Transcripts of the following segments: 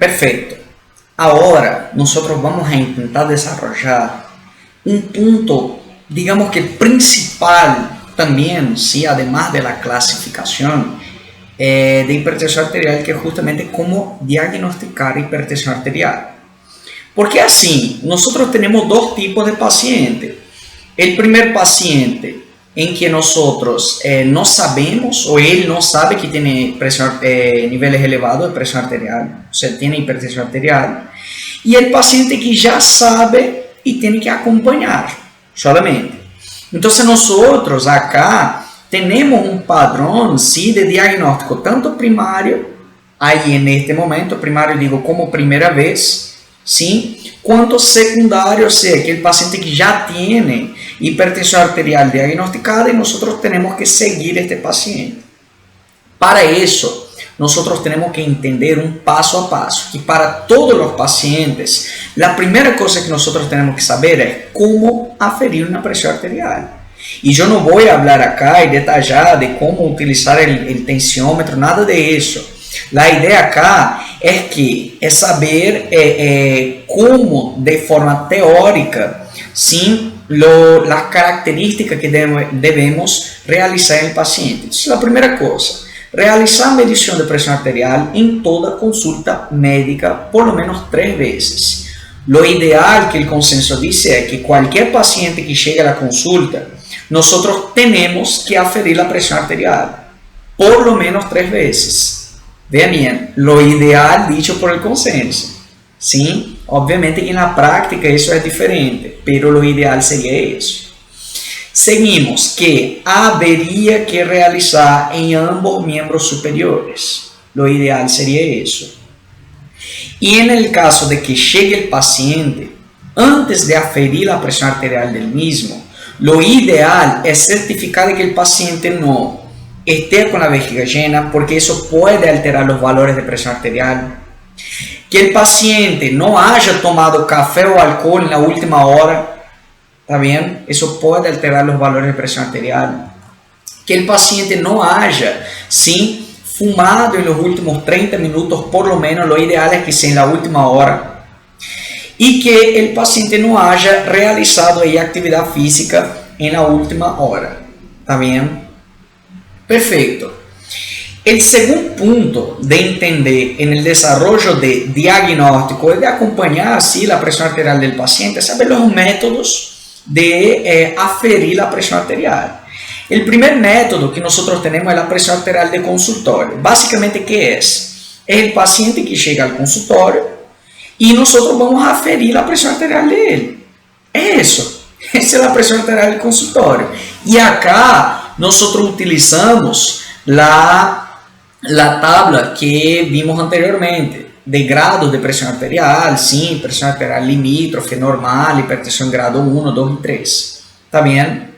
Perfecto. Ahora nosotros vamos a intentar desarrollar un punto, digamos que principal también, ¿sí? Además de la clasificación de hipertensión arterial, que es justamente cómo diagnosticar hipertensión arterial. Porque así, nosotros tenemos dos tipos de pacientes. El primer paciente en que nosotros no sabemos, o él no sabe que tiene niveles elevados de presión arterial, o sea, tiene hipertensión arterial. Y el paciente que ya sabe y tiene que acompañar solamente. Entonces nosotros acá tenemos un padrón, ¿sí?, de diagnóstico, tanto primario, ahí en este momento, primario digo como primera vez, ¿sí?, quanto secundário, ou seja, aquele paciente que já tem hipertensão arterial diagnosticada e nós temos que seguir este paciente. Para isso, nós temos que entender um passo a passo, que para todos os pacientes, a primeira coisa que nós temos que saber é como aferir uma pressão arterial. E eu não vou falar acá e detalhar de como utilizar o tensiômetro, nada disso. A ideia acá é saber como, de forma teórica, sim, as características que devemos realizar no paciente. Então, a primeira coisa, realizar a medição de pressão arterial em toda consulta médica, por lo menos 3 vezes. Lo ideal que o consenso diz é que qualquer paciente que chegue à consulta, nós temos que aferir a pressão arterial, por lo menos 3 vezes. Vean bien, lo ideal dicho por el consenso, ¿sí? Obviamente que en la práctica eso es diferente, pero lo ideal sería eso. Seguimos, que habría que realizar en ambos miembros superiores. Lo ideal sería eso. Y en el caso de que llegue el paciente, antes de aferir la presión arterial del mismo, lo ideal es certificar de que el paciente no esté con la vejiga llena, porque eso puede alterar los valores de presión arterial. Que el paciente no haya tomado café o alcohol en la última hora, ¿está bien? Eso puede alterar los valores de presión arterial. Que el paciente no haya, ¿sí?, fumado en los últimos 30 minutos, por lo menos, lo ideal es que sea en la última hora. Y que el paciente no haya realizado ahí actividad física en la última hora, ¿está bien? Perfecto. El segundo punto de entender en el desarrollo de diagnóstico es de acompañar así la presión arterial del paciente, saber los métodos de aferir la presión arterial. El primer método que nosotros tenemos es la presión arterial de consultorio. Básicamente, ¿qué es? Es el paciente que llega al consultorio y nosotros vamos a aferir la presión arterial de él. Eso. Esa es la presión arterial del consultorio. Y acá nosotros utilizamos la tabla que vimos anteriormente de grados de presión arterial, sí, presión arterial limítrofe, normal, hipertensión grado 1, 2 y 3. ¿Está bien?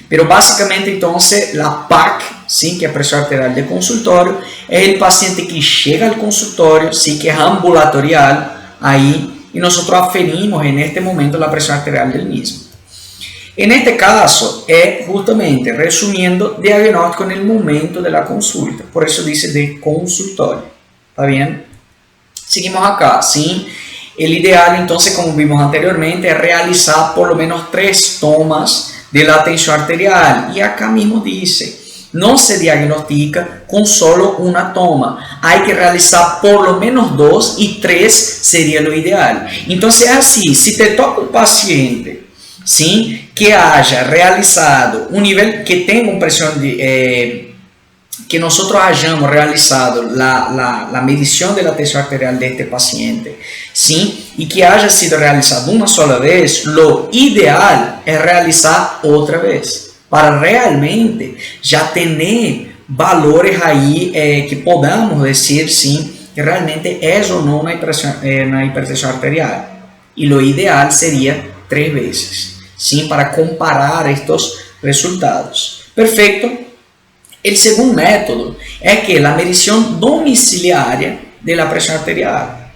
Pero básicamente entonces la PAC, sí, que es presión arterial de consultorio, es el paciente que llega al consultorio, sí, que es ambulatorial ahí, y nosotros aferimos en este momento la presión arterial del mismo. En este caso, es justamente, resumiendo, diagnóstico en el momento de la consulta. Por eso dice de consultorio. ¿Está bien? Seguimos acá, ¿sí? El ideal, entonces, como vimos anteriormente, es realizar por lo menos 3 tomas de la tensión arterial. Y acá mismo dice, no se diagnostica con solo una toma. Hay que realizar por lo menos 2 y 3 sería lo ideal. Entonces, así, si te toca un paciente, ¿sí?, que haya realizado un nivel, que tenga una presión, que nosotros hayamos realizado la medición de la tensión arterial de este paciente, ¿sí?, y que haya sido realizado una sola vez, lo ideal es realizar otra vez, para realmente ya tener valores ahí que podamos decir, sí, que realmente es o no una hipertensión arterial. Y lo ideal sería 3 veces. ¿Sí? Para comparar estos resultados. Perfecto. El segundo método es que la medición domiciliaria de la presión arterial.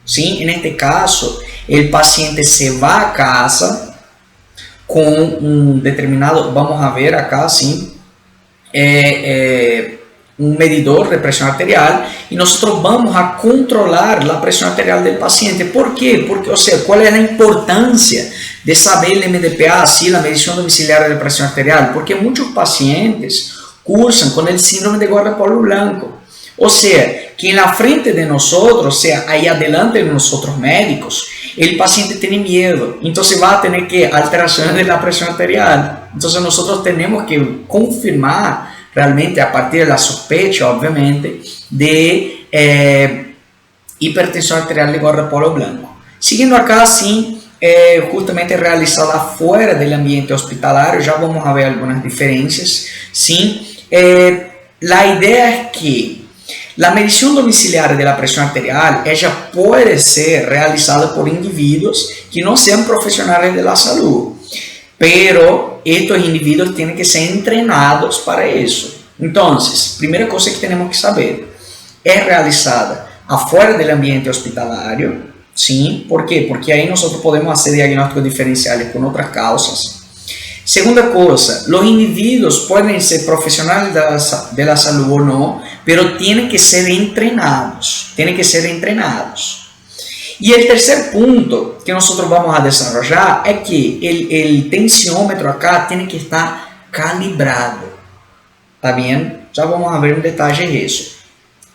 ¿Sí? En este caso, el paciente se va a casa con un determinado, vamos a ver acá, ¿sí?, un medidor de presión arterial y nosotros vamos a controlar la presión arterial del paciente. ¿Por qué? Porque, o sea, ¿cuál es la importancia de saber el MDPA, así, la medición domiciliaria de presión arterial? Porque muchos pacientes cursan con el síndrome de guardapolvo blanco. O sea, que en la frente de nosotros, o sea, ahí adelante de nosotros médicos, el paciente tiene miedo, entonces va a tener que alteraciones de la presión arterial. Entonces nosotros tenemos que confirmar realmente a partir de la sospecha, obviamente, de hipertensión arterial de guardapolvo blanco. Siguiendo acá, sim, justamente realizada fuera del ambiente hospitalario, ya vamos a ver algunas diferencias, sim. La idea es que la medición domiciliaria de la presión arterial, ella puede ser realizada por individuos que no sean profesionales de la salud, pero estos individuos tienen que ser entrenados para eso. Entonces, primera cosa que tenemos que saber, es realizada afuera del ambiente hospitalario, ¿sí? ¿Por qué? Porque ahí nosotros podemos hacer diagnósticos diferenciales con otras causas. Segunda cosa, los individuos pueden ser profesionales de la salud o no, pero tienen que ser entrenados, Y el tercer punto que nosotros vamos a desarrollar es que el tensiómetro acá tiene que estar calibrado, ¿está bien? Ya vamos a ver en detalle eso.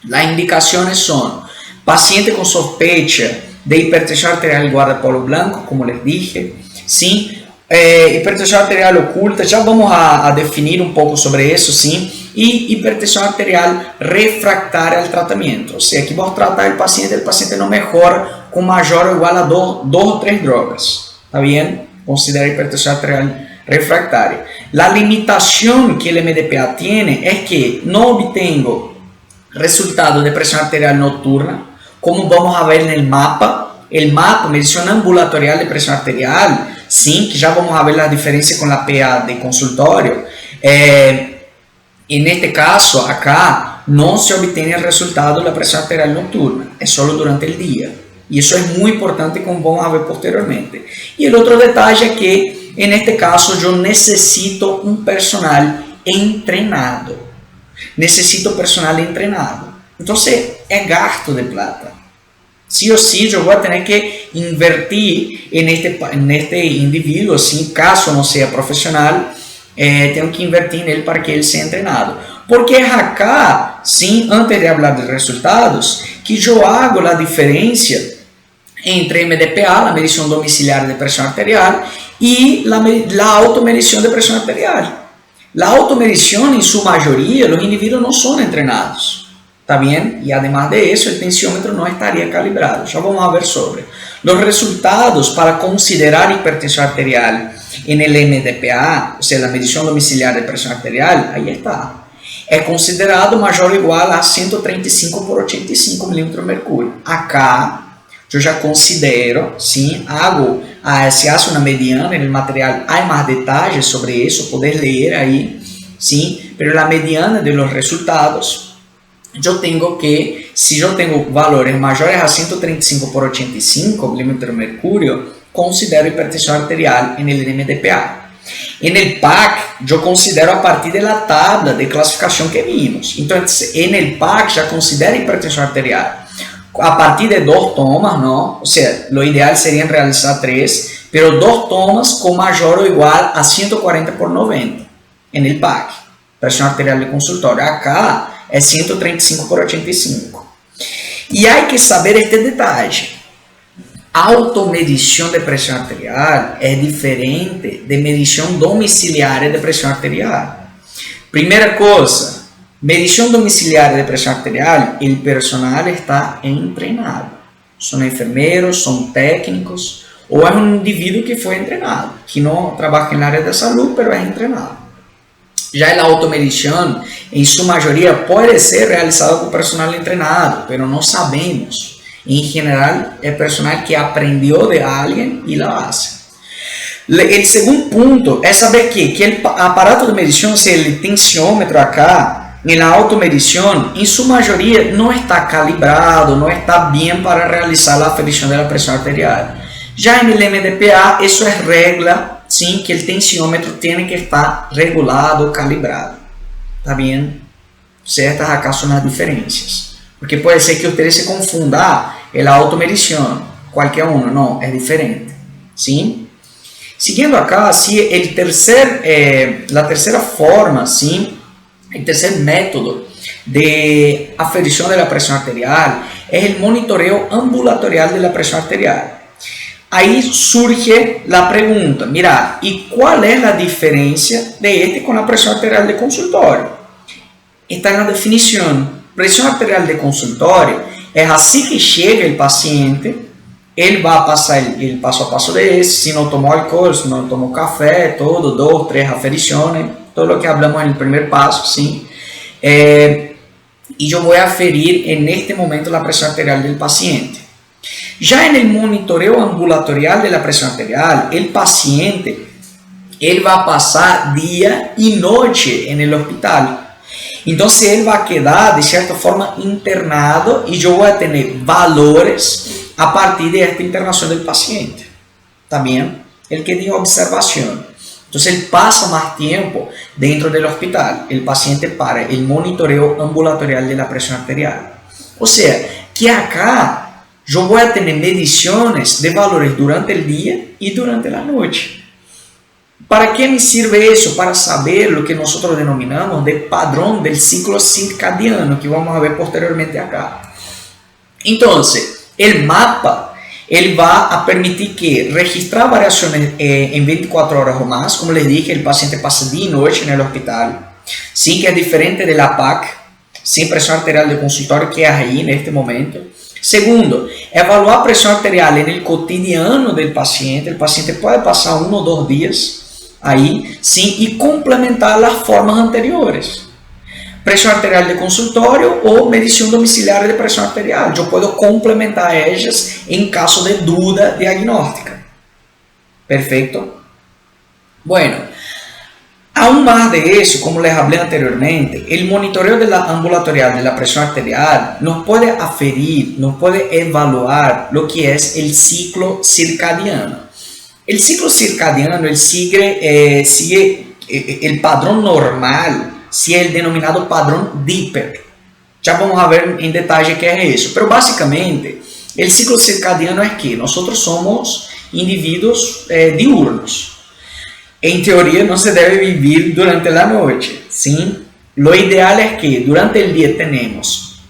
Las indicaciones son paciente con sospecha de hipertensión arterial guardapolvo blanco, como les dije, ¿sí? Hipertensión arterial oculta, ya vamos a definir un poco sobre eso, ¿sí? Y hipertensión arterial refractaria al tratamiento, o sea, que vamos a tratar el paciente no mejora con mayor o igual a 2 o 3 drogas, ¿está bien? Considera hipertensión arterial refractaria. La limitación que el MDPA tiene es que no obtengo resultado de presión arterial nocturna, como vamos a ver en el mapa, medición ambulatorial de presión arterial, sim, que já vamos a ver a diferença com a PA de consultório. E neste caso, acá, não se obtém o resultado da pressão arterial noturna, é só durante o dia. E isso é muito importante, como vamos a ver posteriormente. E o outro detalhe é que, neste caso, eu necessito um personal entrenado. Então, é gasto de plata. Sí o sí, yo voy a tener que invertir en este individuo, si caso no sea profesional, tengo que invertir en él para que él sea entrenado. Porque es acá, sí, antes de hablar de resultados, que yo hago la diferencia entre MDPA, la medición domiciliar de presión arterial, y la automedición de presión arterial. La automedición, en su mayoría, los individuos no son entrenados. ¿Está bien? Y además de eso, el tensiómetro no estaría calibrado. Ya vamos a ver sobre los resultados para considerar hipertensión arterial en el MDPA, o sea, la medición domiciliar de presión arterial, ahí está. Es considerado mayor o igual a 135 por 85 milímetros de mercurio. Acá, yo ya considero, ¿sí? Se hace una mediana en el material, hay más detalles sobre eso, podés leer ahí, ¿sí? Pero la mediana de los resultados, yo tengo que, si yo tengo valores mayores a 135 por 85 milímetros de mercurio, considero hipertensión arterial en el MDPA. En el PAC, yo considero a partir de la tabla de clasificación que vimos. Entonces, en el PAC ya considera hipertensión arterial. A partir de 2 tomas, ¿no? O sea, lo ideal sería realizar 3, pero 2 tomas con mayor o igual a 140 por 90 en el PAC, presión arterial de consultorio. Acá é 135 por 85. E há que saber este detalhe. Automedição de pressão arterial é diferente de medição domiciliária de pressão arterial. Primeira coisa, medição domiciliária de pressão arterial, o personal está entrenado. São enfermeiros, são técnicos, ou é um indivíduo que foi treinado, que não trabalha na área da saúde, mas é treinado. Já a automedição, em sua maioria, pode ser realizada por personal entrenado, mas não sabemos. Em geral, é personal que aprendeu de alguém e lo hace. O segundo ponto é saber que o aparato de medição, se o tensiômetro acá, na automedição, em sua maioria, não está calibrado, não está bem para realizar a aferição da pressão arterial. Já no MDPA, isso é regra. Sim, que o tensiômetro tem que estar regulado, calibrado. Tá bem? Estas acá son las diferencias. Porque puede ser que ustedes se confundan la automedición, cualquier uno, no, es diferente. ¿Sí? Siguiendo acá, ¿sí? La tercera forma, ¿sí? El tercer método de aferición de la presión arterial es el monitoreo ambulatorial de la presión arterial. Ahí surge la pregunta, mira, ¿y cuál es la diferencia de con la presión arterial de consultorio? Está en la definición. Presión arterial de consultorio es así que llega el paciente, él va a pasar el paso a paso de ese, si no tomó alcohol, si no tomó café, todo, 2, 3 afericiones, todo lo que hablamos en el primer paso, ¿sí? Y yo voy a aferir en este momento la presión arterial del paciente. Ya en el monitoreo ambulatorial de la presión arterial, el paciente, él va a pasar día y noche en el hospital. Entonces él va a quedar de cierta forma internado y yo voy a tener valores a partir de esta internación del paciente. También él queda en observación. Entonces él pasa más tiempo dentro del hospital, el paciente para el monitoreo ambulatorial de la presión arterial. O sea, que acá yo voy a tener mediciones de valores durante el día y durante la noche. ¿Para qué me sirve eso? Para saber lo que nosotros denominamos de padrón del ciclo circadiano, que vamos a ver posteriormente acá. Entonces, el mapa él va a permitir que registrar variaciones en 24 horas o más. Como les dije, el paciente pasa día y noche en el hospital. Sí, que es diferente de la PAC, sin presión arterial de consultorio, que es ahí en este momento. Segundo, evaluar a presión arterial en el cotidiano del paciente. El paciente puede pasar 1 o 2 días ahí, sim, y complementar las formas anteriores. Presión arterial de consultorio o medición domiciliar de presión arterial. Yo puedo complementar ellas en caso de duda diagnóstica. Perfecto. Bueno, aún más de eso, como les hablé anteriormente, el monitoreo ambulatorial de la presión arterial nos puede aferir, nos puede evaluar lo que es el ciclo circadiano. El ciclo circadiano él sigue el padrón normal, si es el denominado padrón Dipper. Ya vamos a ver en detalle qué es eso. Pero básicamente, el ciclo circadiano es que nosotros somos individuos diurnos. En teoría no se debe vivir durante la noche, ¿sí? Lo ideal es que durante el día tenemos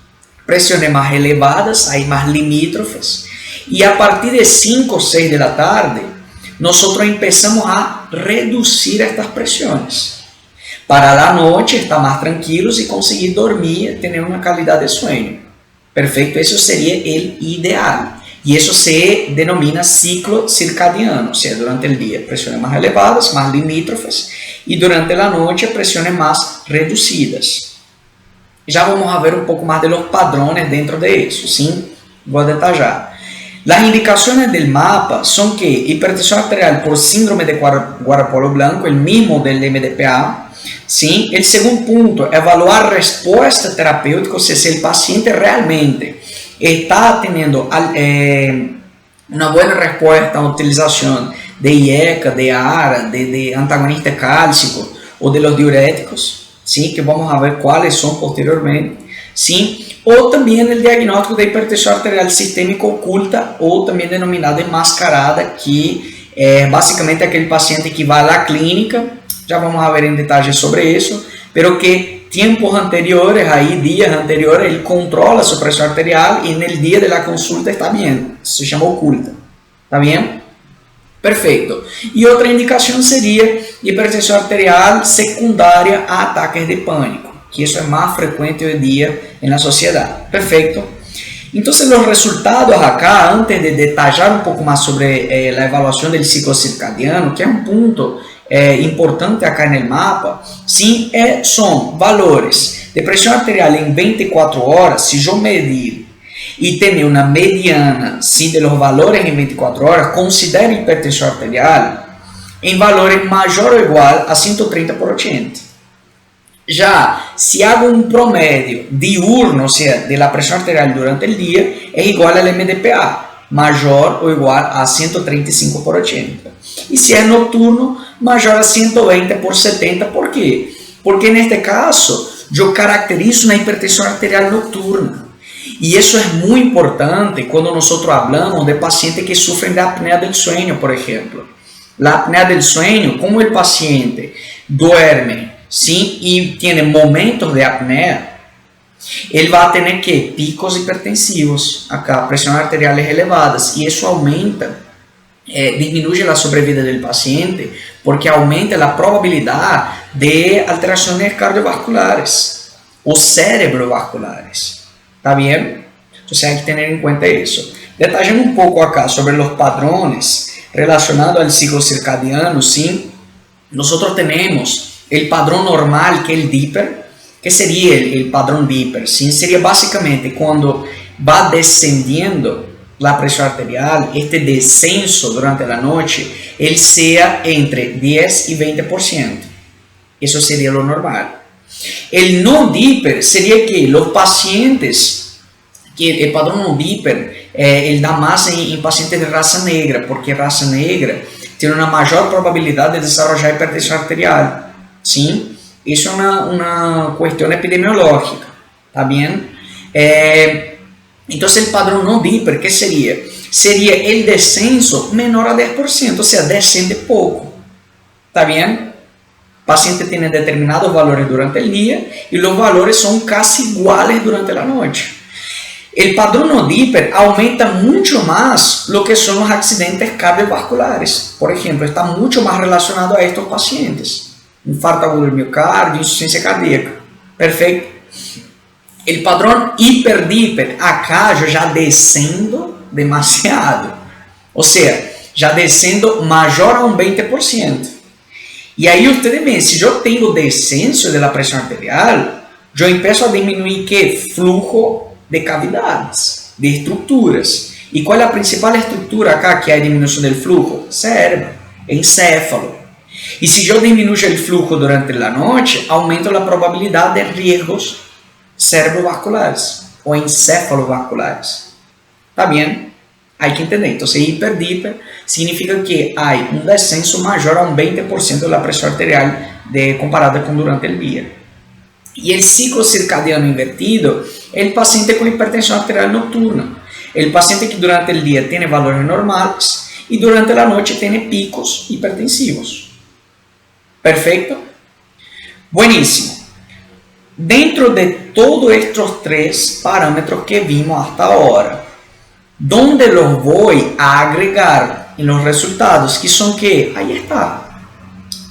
presiones más elevadas, hay más limítrofes, y a partir de 5 o 6 de la tarde, nosotros empezamos a reducir estas presiones. Para la noche estar más tranquilos y conseguir dormir, tener una calidad de sueño. Perfecto, eso sería el ideal. Y eso se denomina ciclo circadiano, o sea, durante el día presiones más elevadas, más limítrofes, y durante la noche presiones más reducidas. Ya vamos a ver un poco más de los padrones dentro de eso, ¿sí? Voy a detallar. Las indicaciones del mapa son que hipertensión arterial por síndrome de Guarapolo Blanco, el mismo del MDPA, ¿sí? El segundo punto, evaluar respuesta terapéutica, o sea, si el paciente realmente está teniendo una buena respuesta a la utilización de IECA, de ARA, de antagonista cálcico o de los diuréticos, ¿sí? Que vamos a ver cuáles son posteriormente, ¿sí? O también el diagnóstico de hipertensión arterial sistémica oculta o también denominada enmascarada, que es básicamente aquel paciente que va a la clínica, ya vamos a ver en detalle sobre eso, pero que tiempos anteriores, ahí días anteriores, él controla su presión arterial y en el día de la consulta está bien, se llama oculta, ¿está bien? Perfecto. Y otra indicación sería hipertensión arterial secundaria a ataques de pánico, que eso es más frecuente hoy día en la sociedad. Perfecto. Entonces los resultados acá, antes de detallar un poco más sobre la evaluación del ciclo circadiano, que es un punto importante acá en el mapa, sim, son valores de presión arterial en 24 horas. Si yo medir y tener una mediana, sim, de los valores en 24 horas, considero hipertensión arterial en valores mayor o igual a 130/80. Ya, si hago un promedio diurno, o sea, de la presión arterial durante el día, es igual al MDPA, mayor o igual a 135/80. Y si es nocturno, mayor a 120/70. ¿Por qué? Porque en este caso, yo caracterizo una hipertensión arterial nocturna. Y eso es muy importante cuando nosotros hablamos de pacientes que sufren de apnea del sueño, por ejemplo. La apnea del sueño, como el paciente duerme, ¿sí? Y tiene momentos de apnea, él va a tener que picos hipertensivos, acá presiones arteriales elevadas, y eso aumenta, disminuye la sobrevida del paciente, porque aumenta la probabilidad de alteraciones cardiovasculares o cerebrovasculares. ¿Está bien? Entonces hay que tener en cuenta eso. Detallando un poco acá sobre los patrones relacionados al ciclo circadiano, ¿sí? Nosotros tenemos el padrón normal, que es el Dipper. ¿Qué sería el padrón Dipper? ¿Sí? Sería básicamente cuando va descendiendo la presión arterial, este descenso durante la noche, él sea entre 10 y 20%. Eso sería lo normal. El no Dipper sería que los pacientes, que el padrón no Dipper, él da más en pacientes de raza negra, porque raza negra tiene una mayor probabilidad de desarrollar hipertensión arterial, ¿sí? Eso es una cuestión epidemiológica, ¿está bien? Entonces el padrón no Dipper, ¿qué sería? Sería el descenso menor a 10%, o sea, desciende poco, ¿está bien? El paciente tiene determinados valores durante el día y los valores son casi iguales durante la noche. El padrón no Dipper aumenta mucho más lo que son los accidentes cardiovasculares. Por ejemplo, está mucho más relacionado a estos pacientes. Infarto agudo del miocardio, insuficiencia cardíaca. Perfecto. El padrón hiper-Dipper, acá yo ya descendo demasiado. O sea, ya descendo mayor a un 20%. Y ahí ustedes ven, si yo tengo descenso de la presión arterial, yo empiezo a disminuir ¿qué? Flujo de cavidades, de estructuras. ¿Y cuál es la principal estructura acá que hay disminución del flujo? Cerebro, encéfalo. Y si yo disminuyo el flujo durante la noche, aumento la probabilidad de riesgos cerebrovasculares o encefalovasculares. ¿Está bien? Hay que entender. Entonces, hiper-Dipper significa que hay un descenso mayor a un 20% de la presión arterial comparada con durante el día. Y el ciclo circadiano invertido, el paciente con hipertensión arterial nocturna. El paciente que durante el día tiene valores normales y durante la noche tiene picos hipertensivos. Perfecto. Buenísimo. Dentro de todos estos tres parámetros que vimos hasta ahora, ¿dónde los voy a agregar en los resultados? Que son que, ahí está.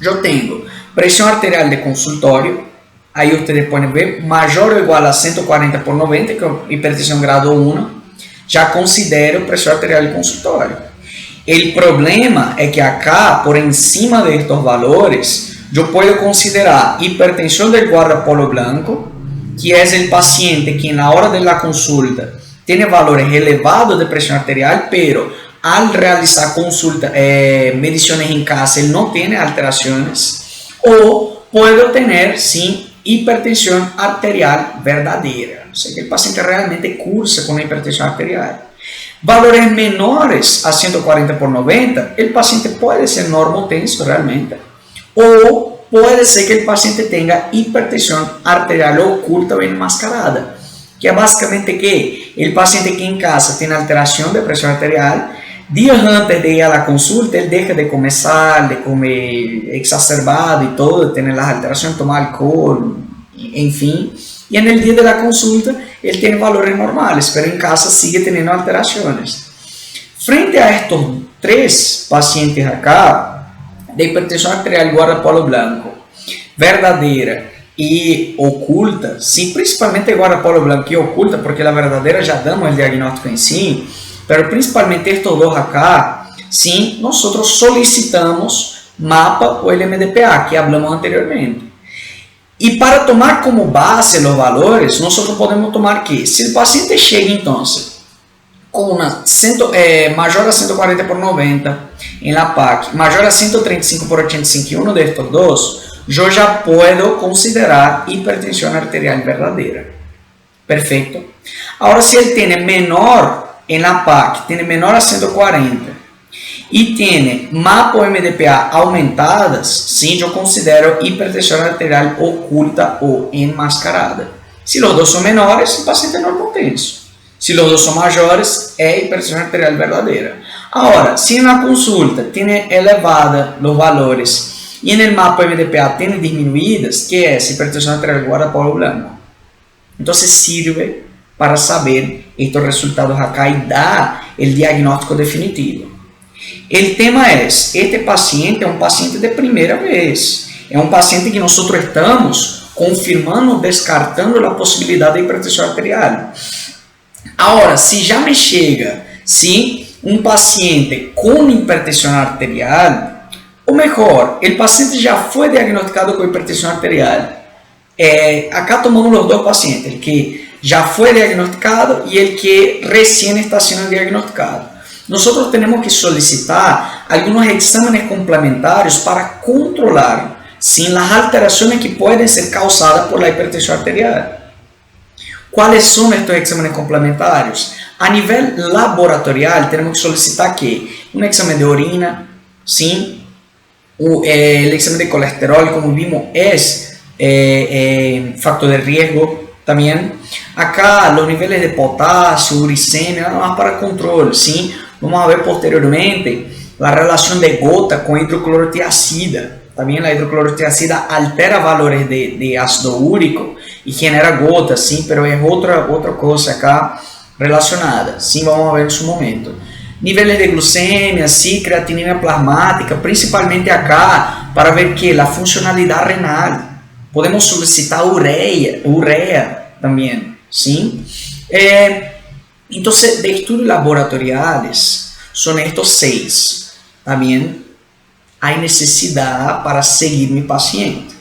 Yo tengo presión arterial de consultorio. Ahí ustedes pueden ver, mayor o igual a 140 por 90, que es hipertensión grado 1. Ya considero presión arterial de consultorio. El problema es que acá, por encima de estos valores, yo puedo considerar hipertensión del guardapolo blanco, que es el paciente que en la hora de la consulta tiene valores elevados de presión arterial, pero al realizar mediciones en casa, él no tiene alteraciones. O puedo tener, sí, hipertensión arterial verdadera, o sea que el paciente realmente cursa con hipertensión arterial. Valores menores a 140 por 90, el paciente puede ser normotenso realmente, o puede ser que el paciente tenga hipertensión arterial oculta o enmascarada, que es básicamente que el paciente que en casa tiene alteración de presión arterial, días antes de ir a la consulta, él deja de comer sal, de comer exacerbado y todo, de tener las alteraciones, tomar alcohol, en fin. Y en el día de la consulta, él tiene valores normales, pero en casa sigue teniendo alteraciones. Frente a estos tres pacientes acá, de hipertensión arterial guardapolo blanco, verdadera y oculta, sí, principalmente guardapolo blanco y oculta, porque la verdadera ya damos el diagnóstico en sí, pero principalmente estos dos acá, sim, nosotros solicitamos MAPA o el MDPA, que hablamos anteriormente. Y para tomar como base los valores, nosotros podemos tomar que, si el paciente llega entonces con una mayor a 140 por 90 en la PAC, mayor a 135 por 85 y uno de estos dos, yo ya puedo considerar hipertensión arterial verdadera. Perfecto. Ahora, si él tiene menor en la PAC, tiene menor a 140 y tiene MAPA o MDPA aumentadas, sí, yo considero hipertensión arterial oculta o enmascarada. Si los dos son menores, el paciente es normotenso. Si los dos son mayores, es hipertensión arterial verdadera. Ahora, si en la consulta tiene elevada los valores y en el MAPA MDPA tiene disminuidas, ¿qué es hipertensión arterial guardapolvo blanco? Entonces sirve para saber estos resultados acá y da el diagnóstico definitivo. El tema es, este paciente es un paciente de primera vez. É um paciente que nós estamos confirmando, descartando a possibilidade de hipertensão arterial. Agora, se já me chega, um paciente com hipertensão arterial, ou melhor, o paciente já foi diagnosticado com hipertensão arterial. Acá tomamos os dois pacientes, o que já foi diagnosticado e o que recém está sendo diagnosticado. Nós temos que solicitar alguns exames complementares para controlar as alterações que podem ser causadas por la hipertensão arterial. ¿Cuáles são estes exames complementares? A nível laboratorial, temos que solicitar que exame de orina, o exame de colesterol, como vimos, é factor de riesgo também. Acá, os níveis de potássio, uricemia, más para controle, Vamos a ver posteriormente a relação de gota com hidroclorotiazida. Também a hidroclorotiazida altera valores de ácido úrico e genera gotas, pero é outra coisa acá relacionada. Vamos ver nesse momento. Níveis de glucemia, creatinina plasmática, principalmente acá, para ver que a funcionalidade renal. Podemos solicitar ureia também, Então, de estudos laboratoriais, são estes 6. Também há necessidade para seguir meu paciente.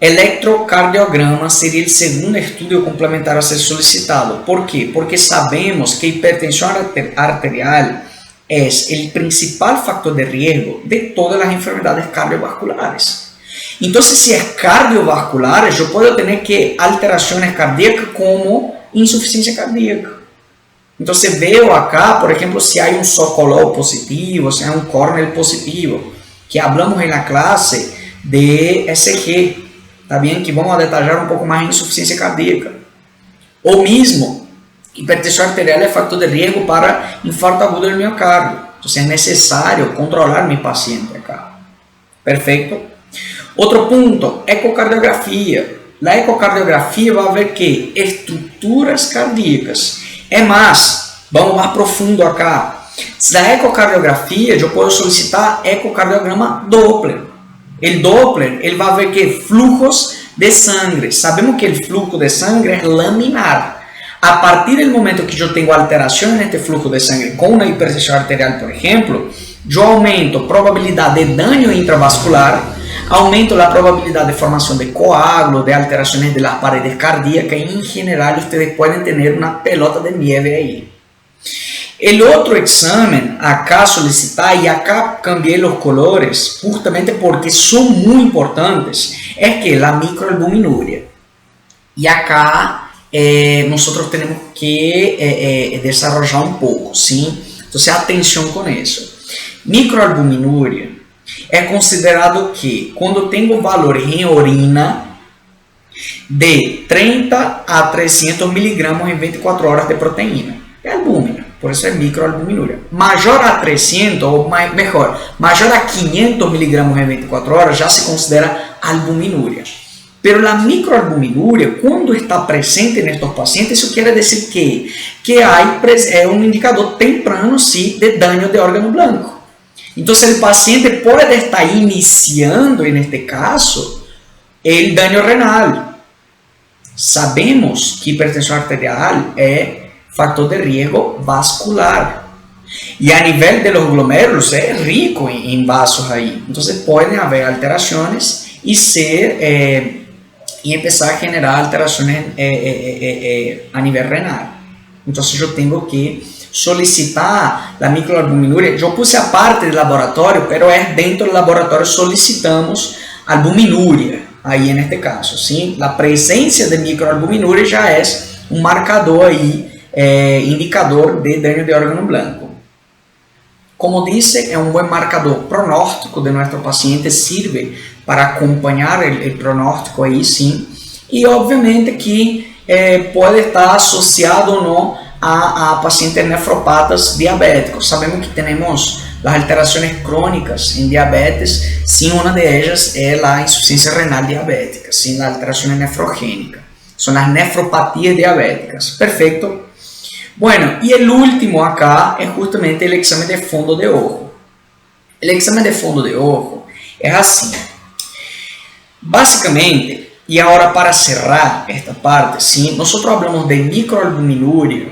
Eletrocardiograma seria o segundo estudo complementar a ser solicitado. ¿Por quê? Porque sabemos que a hipertensão arterial é o principal factor de risco de todas as enfermedades cardiovasculares. Então, se é cardiovascular, eu posso ter que alterações cardíacas como insuficiência cardíaca. Então, veo acá, por exemplo, se há Sokolov positivo, se há Cornell positivo, que hablamos na classe de ECG, tá bem? Que vamos detalhar pouco mais a insuficiência cardíaca. Ou mesmo, hipertensão arterial é fator de risco para infarto agudo do miocárdio. Então, é necessário controlar meu paciente acá. Perfeito? Outro ponto, ecocardiografia. A ecocardiografia vai ver que estruturas cardíacas. É mais, vamos mais profundo acá. Na ecocardiografia, eu posso solicitar ecocardiograma Doppler. O Doppler, ele vai ver que fluxos de sangue. Sabemos que o fluxo de sangue é laminar. A partir do momento que eu tenho alterações neste fluxo de sangue com uma hipertensão arterial, por exemplo, eu aumento a probabilidade de dano intravascular, aumento a probabilidade de formação de coágulos, de alterações de las paredes cardíacas e, em geral, vocês podem ter uma pelota de nieve aí. O outro exame, acá solicitar, e acá cambiei os colores, justamente porque são muito importantes, é que a microalbuminúria. E acá, nós temos que desarrollar pouco, Então, atenção com isso. Microalbuminúria é considerado que quando tenho valor em urina de 30 a 300 miligramas em 24 horas de proteína. É albúmina, por isso é microalbuminúria. Maior a 300, ou melhor, maior a 500 miligramas em 24 horas já se considera albuminúria. Pero a microalbuminúria, quando está presente nestes pacientes, isso quer dizer que é um indicador temprano de dano de órgano blanco. Então, o paciente pode estar iniciando, neste caso, o dano renal. Sabemos que hipertensão arterial é fator de risco vascular. E a nível de los glomérulos é rico em vasos aí. Então, podem haver alterações e começar a generar alterações a nível renal. Então, eu tenho que solicitar a microalbuminúria. Eu puse a parte do laboratório, mas dentro do laboratório solicitamos albuminúria, aí neste caso, A presença de microalbuminúria já é um marcador aí, indicador de dano de órgano blanco. Como dice, es un buen marcador pronóstico de nuestro paciente, sirve para acompañar el pronóstico ahí, sí. Y obviamente que puede estar asociado o no a pacientes nefropatas diabéticos. Sabemos que tenemos las alteraciones crónicas en diabetes, sí, una de ellas es la insuficiencia renal diabética, sí, las alteraciones nefrogénicas, son las nefropatías diabéticas. Perfecto. Bueno, y el último acá es justamente el examen de fondo de ojo. El examen de fondo de ojo es así. Básicamente, y ahora para cerrar esta parte, ¿sí? Nosotros hablamos de microalbuminuria,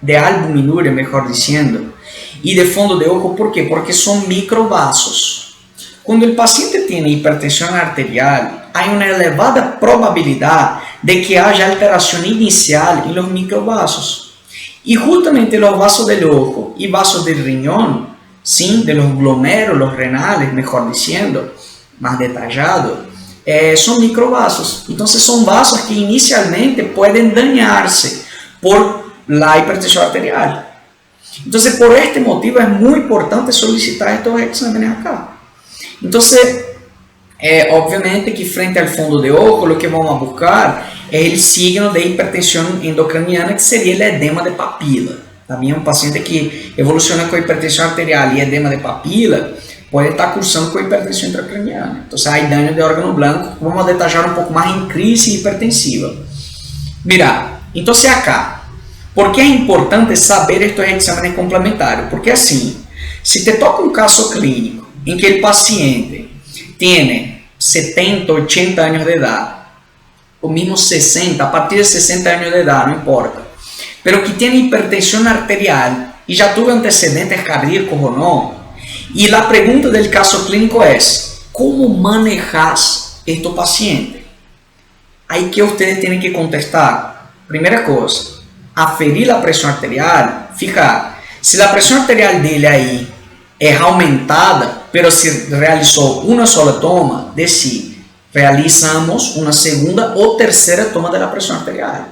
de albuminuria, mejor diciendo, y de fondo de ojo. ¿Por qué? Porque son microvasos. Cuando el paciente tiene hipertensión arterial, hay una elevada probabilidad de que haya alteración inicial en los microvasos. Y justamente los vasos del ojo y vasos del riñón, ¿sí? De los glomérulos renales, mejor diciendo, más detallado, son microvasos. Entonces son vasos que inicialmente pueden dañarse por la hipertensión arterial. Entonces, por este motivo es muy importante solicitar estos exámenes acá. Entonces, obviamente que frente al fondo de ojo, lo que vamos a buscar es el signo de hipertensión endocraniana, que sería el edema de papila. También un paciente que evoluciona con hipertensión arterial y edema de papila puede estar cursando con hipertensión intracraniana. Entonces, hay daño de órgano blanco. Vamos a detallar un poco más en crisis hipertensiva. Mira, entonces acá, ¿por qué es importante saber estos exámenes complementarios? Porque así, si te toca un caso clínico en que el paciente tiene 70, 80 años de edad, o mismo 60, a partir de 60 años de edad, no importa, pero que tiene hipertensión arterial y ya tuvo antecedentes cardíacos o no, y la pregunta del caso clínico es, ¿cómo manejas estos pacientes? Ahí que ustedes tienen que contestar. Primera cosa, aferir la presión arterial. Fija, si la presión arterial dele ahí es aumentada, pero se realizó una sola toma, decir, realizamos una segunda o tercera toma de la presión arterial,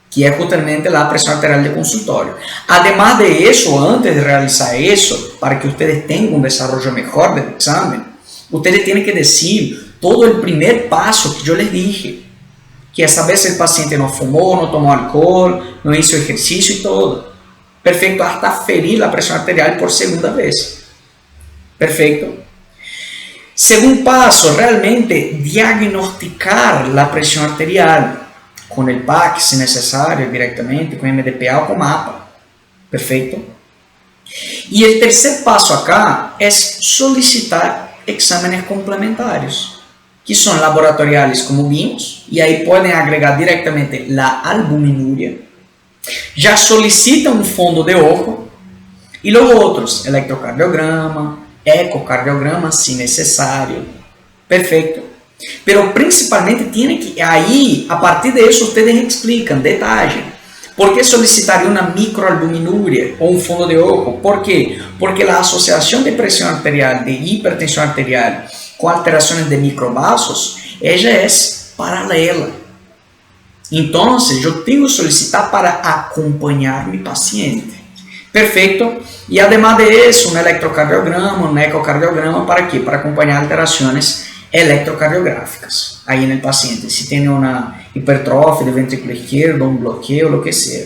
que es justamente la presión arterial de consultorio. Además de eso, antes de realizar eso, para que ustedes tengan un desarrollo mejor del examen, ustedes tienen que decir todo el primer paso que yo les dije, que es saber si el paciente no fumó, no tomó alcohol, no hizo ejercicio y todo. Perfecto, hasta aferir la presión arterial por segunda vez. Perfecto. Segundo paso, realmente diagnosticar la presión arterial con el PAC, si necesario, directamente, con MDPA o con MAPA. Perfecto. Y el tercer paso acá es solicitar exámenes complementarios, que son laboratoriales, como vimos, y ahí pueden agregar directamente la albuminuria. Ya solicita un fondo de ojo, y los otros, electrocardiograma, ecocardiograma, si necesario. Perfecto. Pero principalmente tiene que, ahí, a partir de eso, ustedes explican, detallan. ¿Por qué solicitaría una microalbuminuria o un fondo de ojo? ¿Por qué? Porque la asociación de presión arterial, de hipertensión arterial, con alteraciones de microvasos, ella es paralela. Entonces, yo tengo que solicitar para acompañar a mi paciente. Perfecto. Y además de eso, un electrocardiograma, un ecocardiograma, ¿para qué? Para acompañar alteraciones electrocardiográficas ahí en el paciente. Si tiene una hipertrofia del ventrículo izquierdo, un bloqueo, lo que sea.